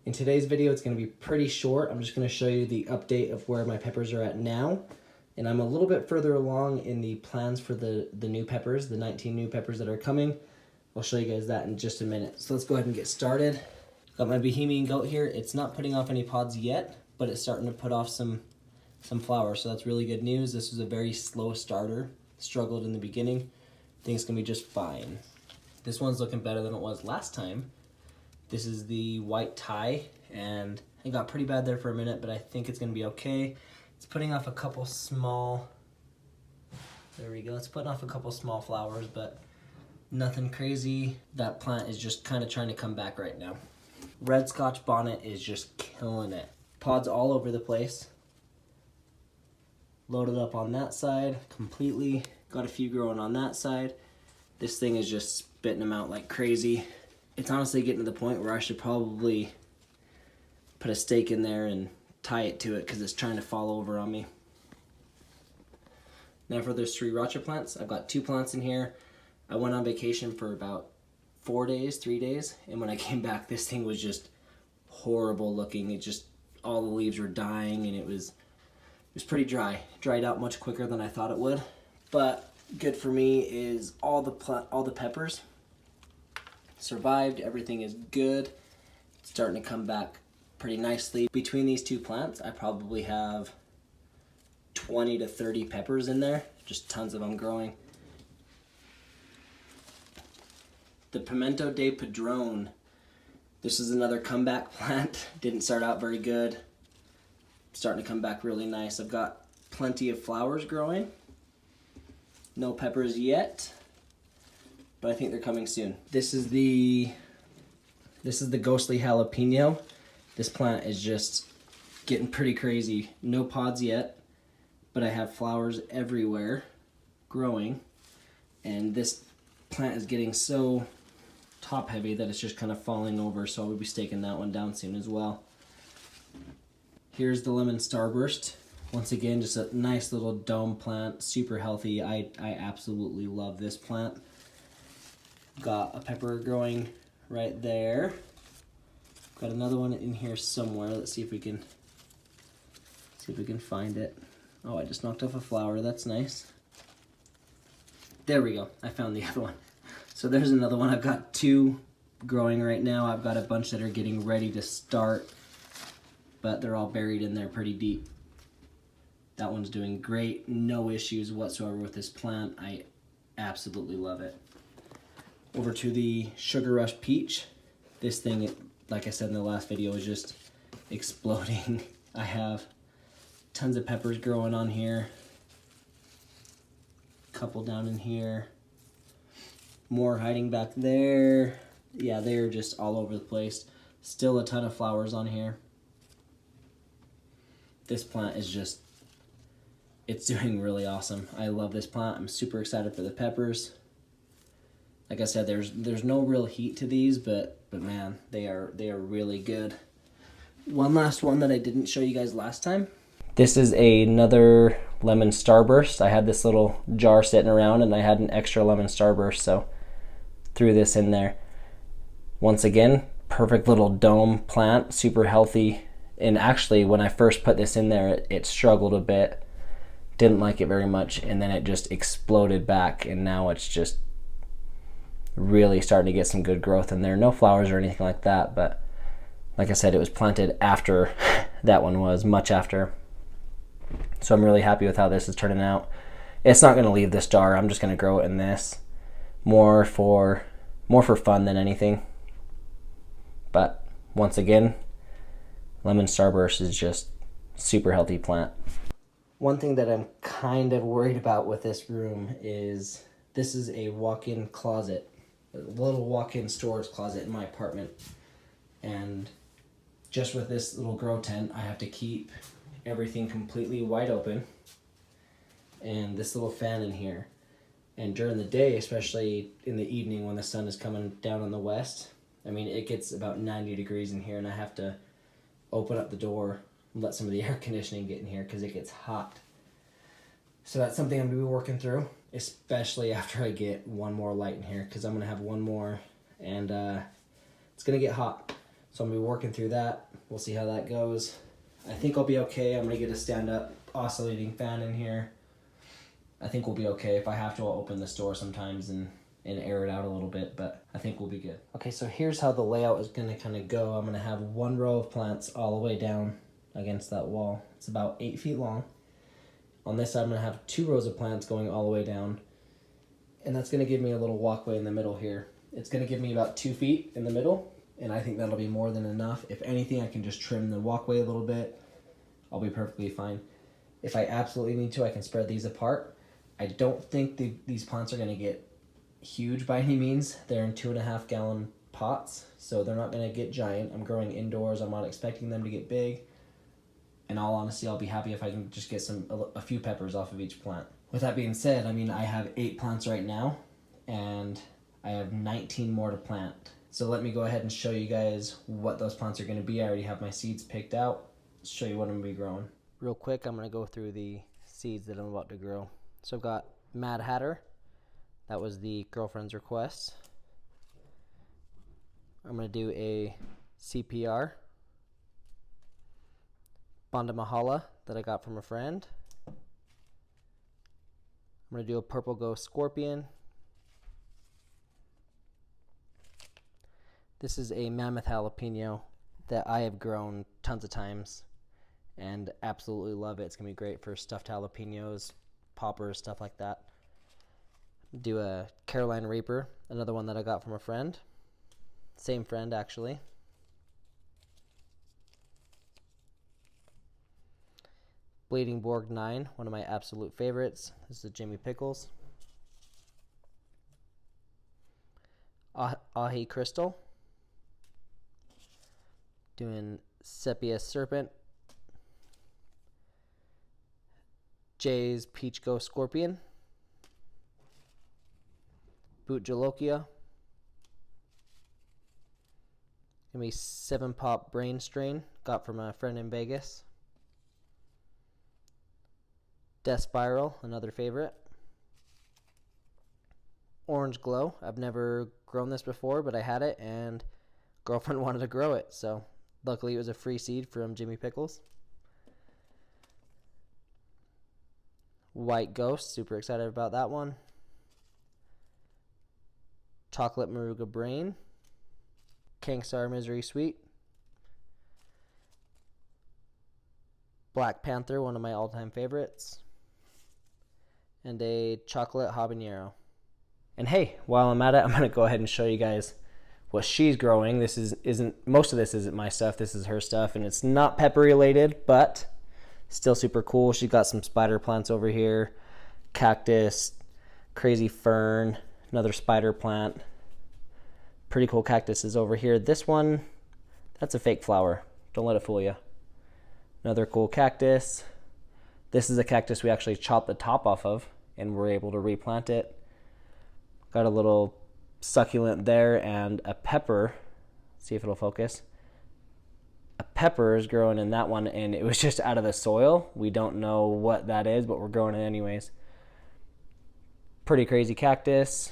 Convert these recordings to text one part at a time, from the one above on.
In today's video, it's going to be pretty short. I'm just going to show you the update of where my peppers are at now. And I'm a little bit further along in the plans for the new peppers, the 19 new peppers that are coming. I'll show you guys that in just a minute. So let's go ahead and get started. Got my Bohemian goat here. It's not putting off any pods yet, but it's starting to put off some flowers, so that's really good news. This was a very slow starter. Struggled in the beginning. I think it's going to be just fine. This one's looking better than it was last time. This is the white tie, and it got pretty bad there for a minute, but I think it's going to be okay. It's putting off a couple small, there we go, it's putting off a couple small flowers, but nothing crazy. That plant is just kind of trying to come back right now. Red Scotch bonnet is just killing it. Pods all over the place. Loaded up on that side completely. Got a few growing on that side. This thing is just spitting them out like crazy. It's honestly getting to the point where I should probably put a stake in there and tie it to it because it's trying to fall over on me. Now for those 3 Rocha plants, I've got 2 plants in here. I went on vacation for about 3 days, and when I came back, this thing was just horrible looking. It just, all the leaves were dying, and it was pretty dry. Dried out much quicker than I thought it would. But good for me is all the peppers survived. Everything is good. It's starting to come back pretty nicely. Between these 2 plants, I probably have 20 to 30 peppers in there. Just tons of them growing. The Pimento de Padrone. This is another comeback plant. Didn't start out very good. Starting to come back really nice. I've got plenty of flowers growing. No peppers yet, but I think they're coming soon. This is the ghostly jalapeno. This plant is just getting pretty crazy. No pods yet, but I have flowers everywhere growing, and this plant is getting so top heavy that it's just kind of falling over, so I will be staking that one down soon as well. Here's the lemon Starburst. Once again, just a nice little dome plant, super healthy. I absolutely love this plant. Got a pepper growing right there. Got another one in here somewhere. Let's see if we can find it. Oh, I just knocked off a flower. That's nice. There we go. I found the other one. So there's another one. I've got 2 growing right now. I've got a bunch that are getting ready to start, but they're all buried in there pretty deep. That one's doing great. No issues whatsoever with this plant. I absolutely love it. Over to the Sugar Rush Peach. This thing, like I said in the last video, is just exploding. I have tons of peppers growing on here. Couple down in here. More hiding back there. Yeah, they're just all over the place. Still a ton of flowers on here. This plant is just, it's doing really awesome. I love this plant. I'm super excited for the peppers. Like I said, there's no real heat to these, but man, they are really good. One last one that I didn't show you guys last time. This is another lemon Starburst. I had this little jar sitting around, and I had an extra lemon Starburst, so threw this in there. Once again, perfect little dome plant, super healthy. And actually, when I first put this in there, it struggled a bit. Didn't like it very much, and then it just exploded back, and now it's just really starting to get some good growth in there. No flowers or anything like that, but like I said, it was planted after that one was, much after. So I'm really happy with how this is turning out. It's not going to leave this jar. I'm just going to grow it in this. More for fun than anything. But once again, lemon Starburst is just super healthy plant. One thing that I'm kind of worried about with this room is this is a walk-in closet, a little walk-in storage closet in my apartment. And just with this little grow tent, I have to keep everything completely wide open. And this little fan in here. And during the day, especially in the evening when the sun is coming down on the west, I mean, it gets about 90 degrees in here, and I have to open up the door and let some of the air conditioning get in here because it gets hot. So that's something I'm going to be working through, especially after I get one more light in here, because I'm going to have one more, and it's going to get hot. So I'm gonna be working through that. We'll see how that goes. I think I'll be okay. I'm gonna get a stand-up oscillating fan in here. I think we'll be okay. If I have to, I'll open this door sometimes and air it out a little bit, but I think we'll be good. Okay, so here's how the layout is gonna kind of go. I'm gonna have one row of plants all the way down against that wall. It's about 8 feet long. On this side, I'm gonna have 2 rows of plants going all the way down, and that's gonna give me a little walkway in the middle here. It's gonna give me about 2 feet in the middle, and I think that'll be more than enough. If anything, I can just trim the walkway a little bit. I'll be perfectly fine. If I absolutely need to, I can spread these apart. I don't think these plants are gonna get huge by any means. They're in 2.5 gallon pots, so they're not gonna get giant. I'm growing indoors. I'm not expecting them to get big. In all honesty, I'll be happy if I can just get a few peppers off of each plant. With that being said, I mean, I have 8 plants right now, and I have 19 more to plant. So let me go ahead and show you guys what those plants are gonna be. I already have my seeds picked out. Let's show you what I'm gonna be growing. Real quick, I'm gonna go through the seeds that I'm about to grow. So I've got Mad Hatter. That was the girlfriend's request. I'm gonna do a CPR. Banda Mahala that I got from a friend. I'm gonna do a Purple Ghost Scorpion. This is a Mammoth Jalapeno that I have grown tons of times and absolutely love it. It's gonna be great for stuffed jalapenos, poppers, stuff like that. Do a Carolina Reaper, another one that I got from a friend. Same friend, actually. Bleeding Borg 9, one of my absolute favorites. This is Jimmy Pickles. Ahi Crystal. Doing Sepia Serpent. Jay's Peach Ghost Scorpion. Boot Jalokia. Gonna be 7 Pop Brain Strain, got from a friend in Vegas. Death Spiral, another favorite. Orange Glow, I've never grown this before, but I had it and girlfriend wanted to grow it, so luckily it was a free seed from Jimmy Pickles. White Ghost, super excited about that one. Chocolate Maruga Brain. Kangstar Misery Sweet. Black Panther, one of my all-time favorites. And a Chocolate Habanero. And hey, while I'm at it, I'm going to go ahead and show you guys what she's growing. This most of this isn't my stuff. This is her stuff, and it's not pepper related, but still super cool. She's got some spider plants over here. Cactus, crazy fern, another spider plant. Pretty cool cactuses over here. This one, that's a fake flower. Don't let it fool you. Another cool cactus. This is a cactus we actually chopped the top off of, and we're able to replant it. Got a little succulent there and a pepper. Let's see if it'll focus. A pepper is growing in that one, and it was just out of the soil. We don't know what that is, but we're growing it anyways. Pretty crazy cactus.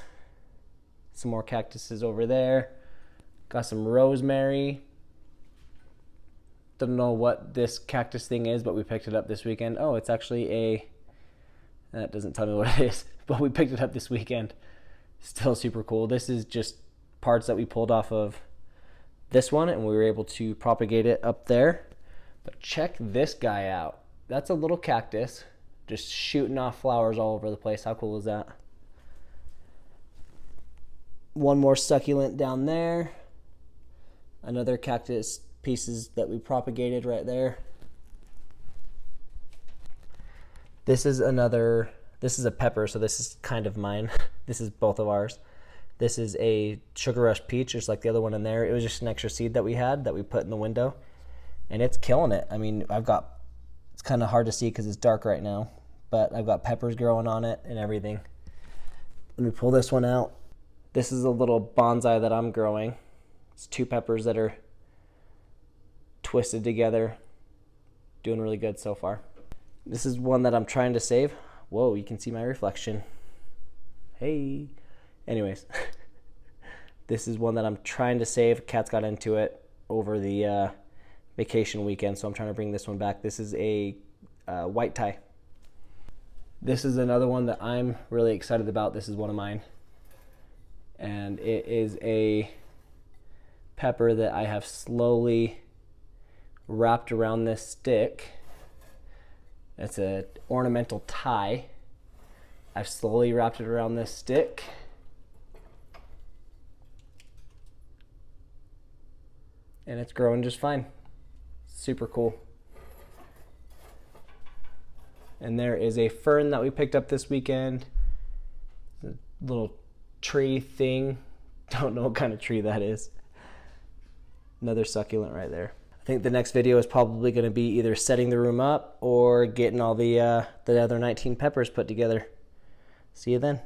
Some more cactuses over there. Got some rosemary. Don't know what this cactus thing is, but we picked it up this weekend. Oh, it's actually that doesn't tell me what it is, but we picked it up this weekend. Still super cool. This is just parts that we pulled off of this one, and we were able to propagate it up there. But check this guy out. That's a little cactus just shooting off flowers all over the place. How cool is that? One more succulent down there. Another cactus pieces that we propagated right there. This is a pepper, so this is kind of mine. This is both of ours. This is a Sugar Rush Peach, just like the other one in there. It was just an extra seed that we had that we put in the window, and it's killing it. I mean, it's kind of hard to see because it's dark right now, but I've got peppers growing on it and everything. Let me pull this one out. This is a little bonsai that I'm growing. It's 2 peppers that are twisted together. Doing really good so far. This is one that I'm trying to save. Whoa, you can see my reflection. Hey. Anyways, this is one that I'm trying to save. Cats got into it. over the vacation weekend, so I'm trying to bring this one back. This is a white Thai. This is another one that I'm really excited about. This is one of mine, and it is a pepper that I have slowly wrapped around this stick. It's an ornamental Thai. I've slowly wrapped it around this stick. And it's growing just fine. Super cool. And there is a fern that we picked up this weekend. It's a little tree thing. Don't know what kind of tree that is. Another succulent right there. I think the next video is probably going to be either setting the room up or getting all the other 19 peppers put together. See you then.